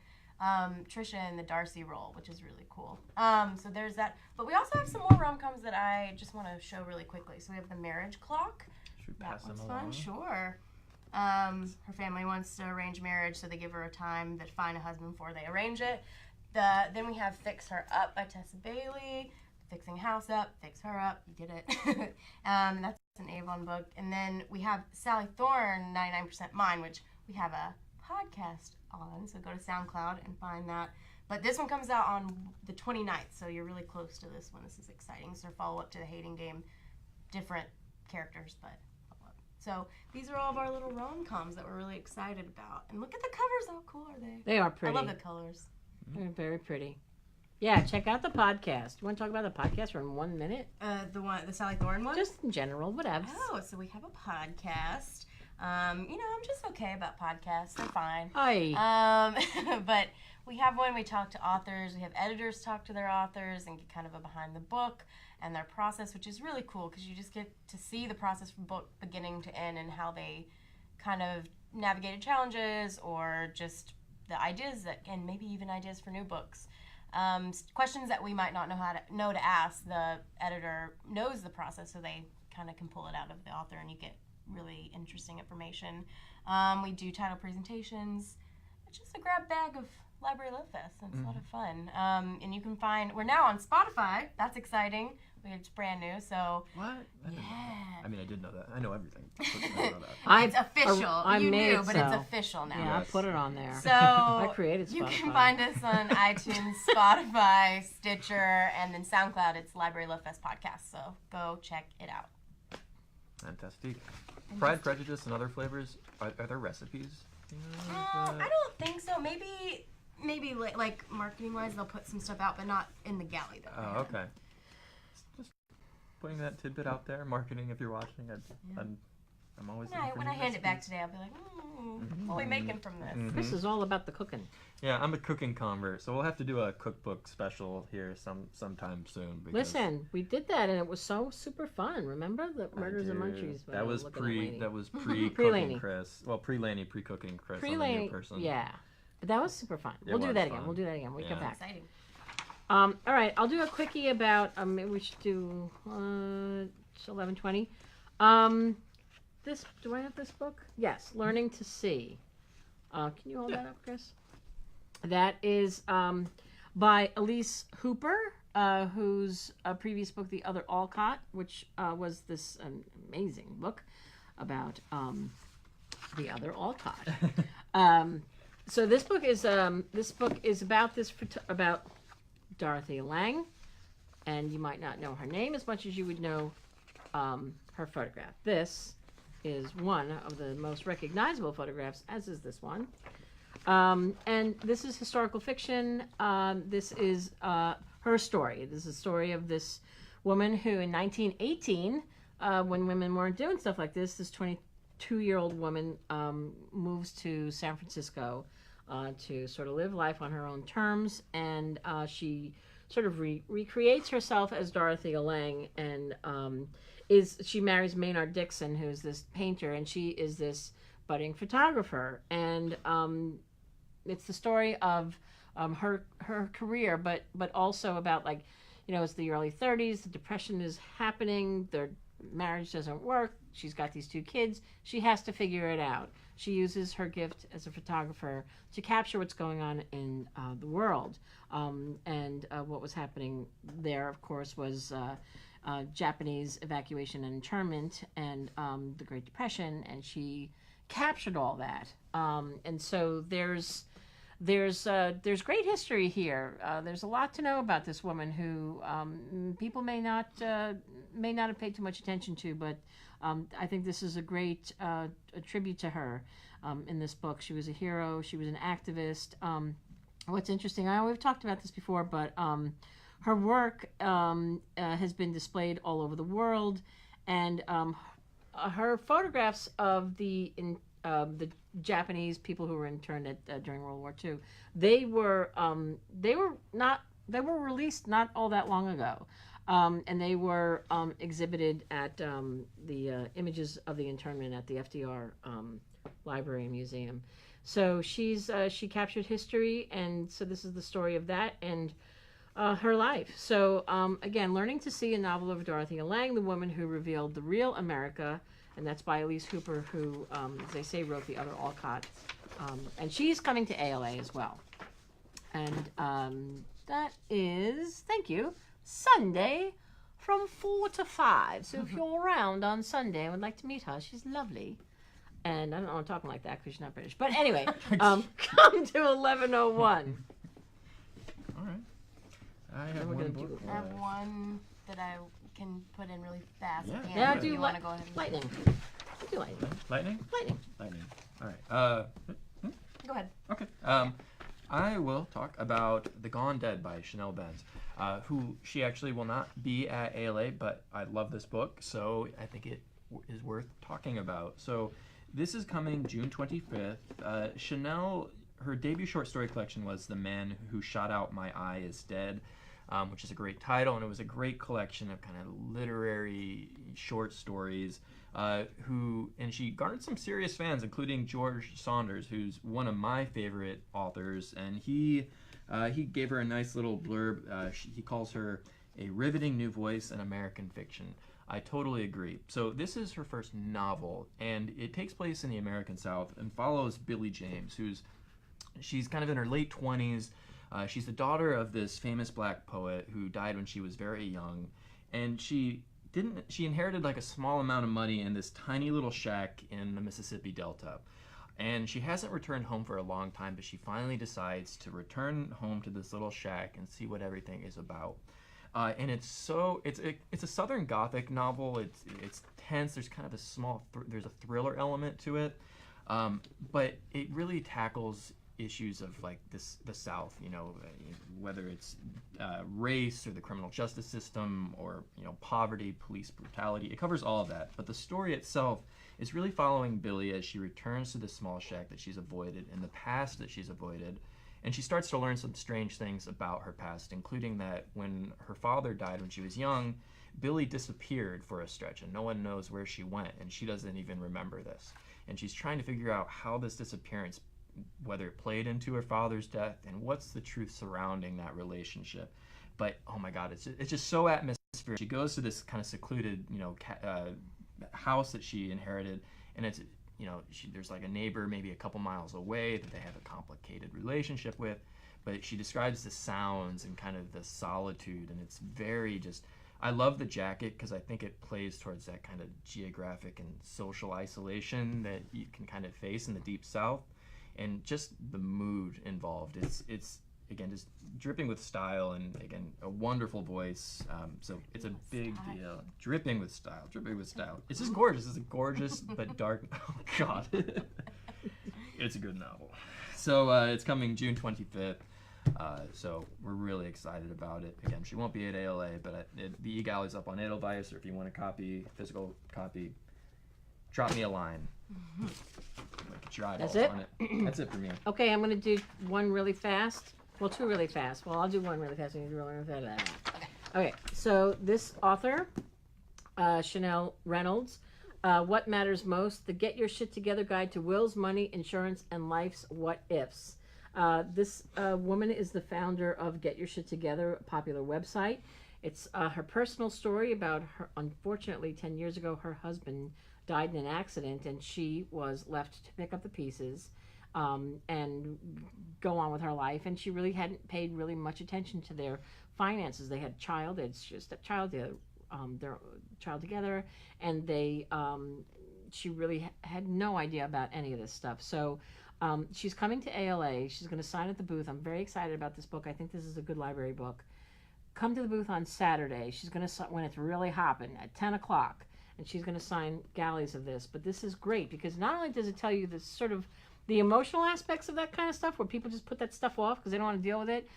Trisha in the Darcy role, which is really cool. So there's that. But we also have some more rom-coms that I just want to show really quickly. So we have The Marriage Clock. Should we pass That them one's along? fun, sure. Her family wants to arrange marriage, so they give her a time to find a husband before they arrange it. Then we have Fix Her Up by Tessa Bailey. Fixing a House Up, Fix Her Up, you did it. That's an Avon book. And then we have Sally Thorne, 99% Mine, which we have a podcast on, so go to SoundCloud and find that. But this one comes out on the 29th, so you're really close to this one. This is exciting. So follow-up to the Hating Game. Different characters, but follow-up. So these are all of our little rom-coms that we're really excited about. And look at the covers. How cool are they? They are pretty. I love the colors. They're very pretty. Yeah, check out the podcast. You want to talk about the podcast for 1 minute? The Sally Thorne one? Just in general, whatever. Oh, so we have a podcast. I'm just okay about podcasts. They're fine. Hi. But we have one. We talk to authors. We have editors talk to their authors and get kind of a behind the book and their process, which is really cool because you just get to see the process from book beginning to end and how they kind of navigated challenges or just the ideas and maybe even ideas for new books. Questions that we might not know to ask. The editor knows the process, so they kind of can pull it out of the author, and you get really interesting information. We do title presentations. It's just a grab bag of Library Love Fest. It's a lot of fun. And you can we're now on Spotify. That's exciting. It's brand new, so. What? Yeah. I mean, I did know that. I know everything. I didn't know that. It's official. I You made knew, it but so. it's official now. Yeah, I put it on there. So I created Spotify. You can find us on iTunes, Spotify, Stitcher, and then SoundCloud. It's Library Love Fest Podcast, so go check it out. Fantastic. Pride, Prejudice, and other flavors. Are there recipes? I don't think so. Maybe like marketing wise, they'll put some stuff out, but not in the galley though. Oh, okay. Just putting that tidbit out there. Marketing, if you're watching, I'm always. When I hand it back today, I'll be like, what are we making from this? This is all about the cooking. Yeah, I'm a cooking convert, so we'll have to do a cookbook special here sometime soon. Because Listen, we did that and it was so super fun. Remember the Murders and Munchies? That was pre Pre-Laney. cooking Chris. Well, pre-Laney, pre-cooking Chris. Pre-Laney, I'm a new person. yeah. But that was super fun. We'll do that again. We'll do that again. We come back. Exciting. All right, I'll do a quickie about. Maybe we should do. It's 11:20. Do I have this book? Yes, Learning to See. Can you hold that up, Chris? That is by Elise Hooper, whose previous book, The Other Alcott, which was this amazing book about the other Alcott. So this book is about Dorothy Lang, and you might not know her name as much as you would know her photograph. This is one of the most recognizable photographs, as is this one. And this is historical fiction. This is her story. This is a story of this woman who in 1918, when women weren't doing stuff like this 22-year-old woman moves to San Francisco to sort of live life on her own terms, and she sort of recreates herself as Dorothy Lang, and she marries Maynard Dixon, who's this painter, and she is this budding photographer, and it's the story of her career, but also about, like, it's the early 30s, the Depression is happening, their marriage doesn't work, she's got these 2 kids, she has to figure it out. She uses her gift as a photographer to capture what's going on in the world. And what was happening there, of course, was Japanese evacuation and internment and the Great Depression, and she captured all that. And so there's great history here. There's a lot to know about this woman who people may not have paid too much attention to, but I think this is a great a tribute to her in this book. She was a hero. She was an activist. What's interesting, we've talked about this before, but her work has been displayed all over the world, and her photographs of the Japanese people who were interned during World War II, they were released not all that long ago. And they were exhibited at the images of the internment at the FDR Library and Museum. So she captured history, and so this is the story of that and her life. So again, Learning to See, a novel of Dorothy Lang, the woman who revealed the real America, and that's by Elise Hooper, who, as they say, wrote The Other Alcott. And she's coming to ALA as well. And that is, thank you, Sunday from 4 to 5. So if you're around on Sunday and would like to meet her, she's lovely. And I don't know I'm talking like that because she's not British. But anyway, come to 11:01. All right. I Then have we're one gonna book. I have one that I can put in really fast. Yeah. At the Yeah, end, if do you want to go ahead and lightning. Do lightning. Lightning? Lightning. Lightning. All right. Go ahead. Okay. I will talk about The Gone Dead by Chanel Benz, who she actually will not be at ALA, but I love this book, so I think it is worth talking about. So this is coming June 25th. Chanel, her debut short story collection was The Man Who Shot Out My Eye Is Dead, which is a great title, and it was a great collection of kind of literary short stories. And she garnered some serious fans, including George Saunders, who's one of my favorite authors, and he gave her a nice little blurb. He calls her a riveting new voice in American fiction. I totally agree. So this is her first novel, and it takes place in the American South and follows Billie James, she's kind of in her late 20s. She's the daughter of this famous black poet who died when she was very young, and she inherited like a small amount of money in this tiny little shack in the Mississippi Delta. And she hasn't returned home for a long time, but she finally decides to return home to this little shack and see what everything is about. And it's a Southern Gothic novel. It's tense. There's kind of there's a thriller element to it, but it really tackles issues of like the South, whether it's race or the criminal justice system or poverty, police brutality. It covers all of that. But the story itself is really following Billie as she returns to the small shack that she's avoided and the past that she's avoided. And she starts to learn some strange things about her past, including that when her father died when she was young, Billie disappeared for a stretch and no one knows where she went, and she doesn't even remember this. And she's trying to figure out how this disappearance, whether it played into her father's death and what's the truth surrounding that relationship. But oh my God, it's just so atmospheric. She goes to this kind of secluded, house that she inherited, and it's, there's like a neighbor maybe a couple miles away that they have a complicated relationship with, but she describes the sounds and kind of the solitude, and it's very just. I love the jacket because I think it plays towards that kind of geographic and social isolation that you can kind of face in the Deep South. And just the mood involved. It's again just dripping with style, and again a wonderful voice. So it's a big deal. Dripping with style. It's just gorgeous. It's a gorgeous but dark. Oh God, it's a good novel. So it's coming June 25th. So we're really excited about it. Again, she won't be at ALA, but the e-gallery's up on Edelweiss, or if you want a physical copy, drop me a line. Get your eyeballs That's it? on it. That's it for me. Okay, I'm going to do one really fast. Well, two really fast. Well, I'll do one really fast and you do one really fast. Okay, so this author, Chanel Reynolds, What Matters Most, the Get Your Shit Together Guide to Wills, Money, Insurance, and Life's What Ifs. This woman is the founder of Get Your Shit Together, a popular website. It's her personal story about her, unfortunately, 10 years ago, her husband died in an accident, and she was left to pick up the pieces and go on with her life. And she really hadn't paid really much attention to their finances. They had a child. It's just a child. Their child together, and she really had no idea about any of this stuff. So she's coming to ALA. She's going to sign at the booth. I'm very excited about this book. I think this is a good library book. Come to the booth on Saturday. She's going to, when it's really hopping, at 10 o'clock. And she's going to sign galleys of this. But this is great because not only does it tell you the sort of the emotional aspects of that kind of stuff, where people just put that stuff off because they don't want to deal with it.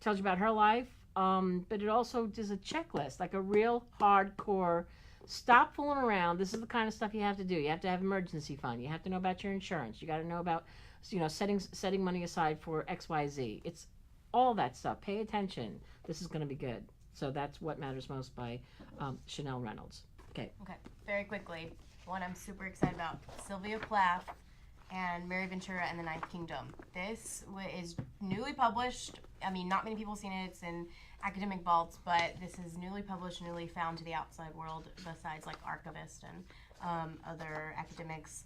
Tells you about her life. But it also does a checklist, like a real hardcore, stop fooling around. This is the kind of stuff you have to do. You have to have emergency fund. You have to know about your insurance. You got to know about, setting money aside for XYZ. It's all that stuff. Pay attention. This is going to be good. So that's What Matters Most by Chanel Reynolds. Okay. Very quickly, one I'm super excited about, Sylvia Plath and Mary Ventura and the Ninth Kingdom. This is newly published. I mean, not many people have seen it. It's in academic vaults, but this is newly published, newly found to the outside world, besides like archivists and other academics,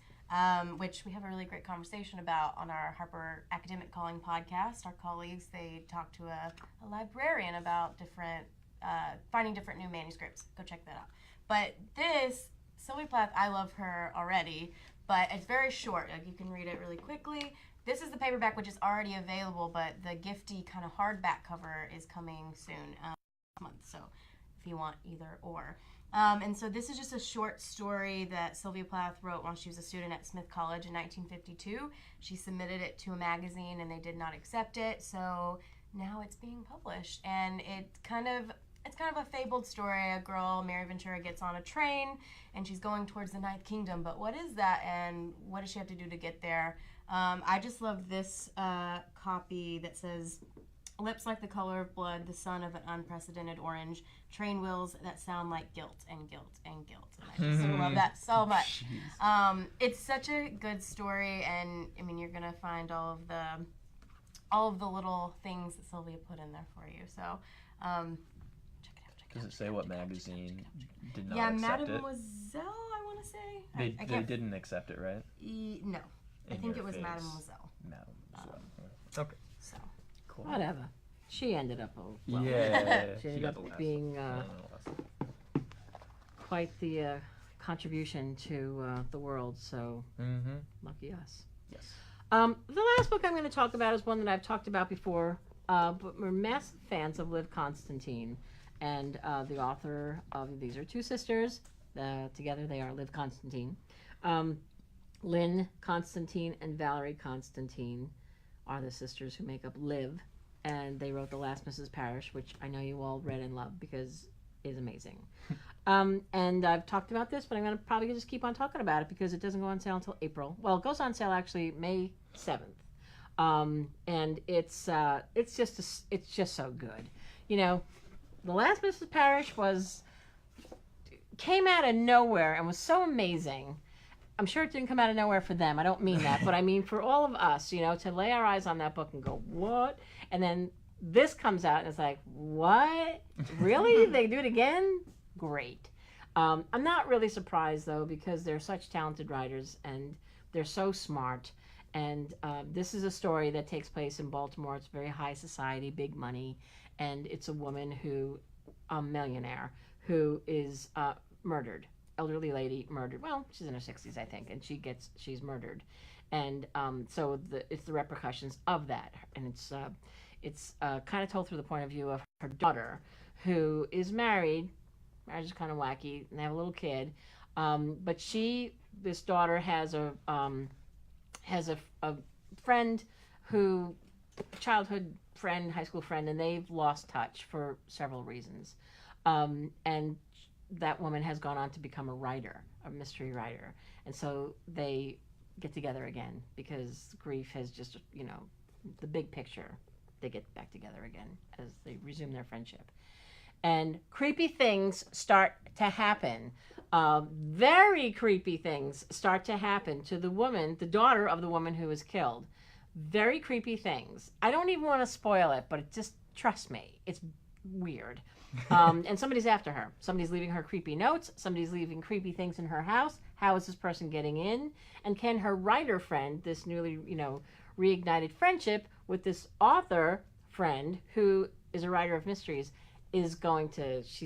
which we have a really great conversation about on our Harper Academic Calling podcast. Our colleagues, they talk to a librarian about finding different new manuscripts. Go check that out. But this, Sylvia Plath, I love her already, but it's very short. Like, you can read it really quickly. this is the paperback, which is already available, but the gifty kind of hardback cover is coming soon, next month. So if you want either or. And so this is just a short story that Sylvia Plath wrote when she was a student at Smith College in 1952. She submitted it to a magazine and they did not accept it. So now it's being published, and it's kind of a fabled story. A girl, Mary Ventura, gets on a train and she's going towards the Ninth Kingdom. But what is that, and what does she have to do to get there? I just love this copy that says, "Lips like the color of blood, the sun of an unprecedented orange, train wheels that sound like guilt and guilt and guilt." And I just love that so much. It's such a good story, and I mean, you're gonna find all of the little things that Sylvia put in there for you. So check it out. Does it say what magazine did not Yeah, accept it? Mademoiselle, I want to say. They didn't accept it, right? No, I think it was Mademoiselle. Mademoiselle. Okay. So. Cool. Whatever. She ended up Yeah. She ended up being quite the contribution to the world. So lucky us. Yes. The last book I'm going to talk about is one that I've talked about before, but we're massive fans of Liv Constantine, and the author of, these are two sisters. Together they are Liv Constantine. Lynn Constantine and Valerie Constantine are the sisters who make up Liv, and they wrote The Last Mrs. Parrish, which I know you all read and love because it is amazing. And I've talked about this, but I'm going to probably just keep on talking about it because it doesn't go on sale until April. Well, it goes on sale actually May 7th. And it's just so good. You know, The Last Mrs. Parrish came out of nowhere and was so amazing. I'm sure it didn't come out of nowhere for them. I don't mean that, but I mean for all of us, you know, to lay our eyes on that book and go, what? And then this comes out and it's like, what? Really? They do it again? Great. I'm not really surprised, though, because they're such talented writers and they're so smart. And this is a story that takes place in Baltimore. It's very high society, big money. And it's a woman a millionaire, who is murdered. Elderly lady murdered. Well, she's in her 60s, I think, and she's murdered. And so it's the repercussions of that. And it's kind of told through the point of view of her daughter, who is married. Marriage is kind of wacky, and they have a little kid. But this daughter has a friend childhood friend, high school friend, and they've lost touch for several reasons. And that woman has gone on to become a mystery writer. And so they get together again because grief has just, you know, the big picture. They get back together again as they resume their friendship. And creepy things start to happen. Very creepy things start to happen to the daughter of the woman who was killed. Very creepy things. I don't even want to spoil it, but trust me, it's weird. And somebody's after her. Somebody's leaving her creepy notes. Somebody's leaving creepy things in her house. How is this person getting in? And can her writer friend, this newly, reignited friendship with this author friend who is a writer of mysteries, she's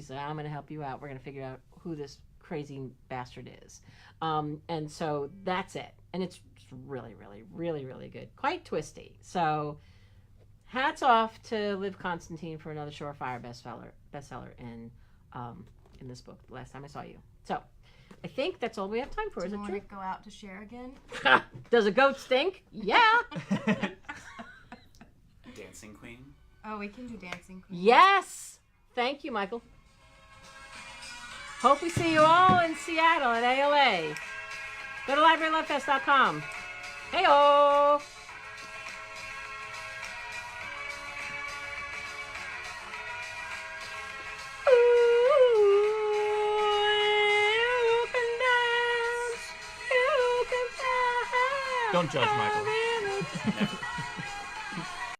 like, I'm going to help you out. We're going to figure out who this crazy bastard is. And so that's it. And it's really, really, really, really good. Quite twisty. So hats off to Liv Constantine for another surefire bestseller in this book, The Last Time I Saw You. So I think that's all we have time for. Do Is you it want true? to go out to share again? Does a goat stink? Yeah. Dancing Queen. Oh, we can do Dancing Queen. Yes. Thank you, Michael. Hope we see you all in Seattle at ALA. Go to librarylovefest.com. Hey-oh. Don't judge, Michael.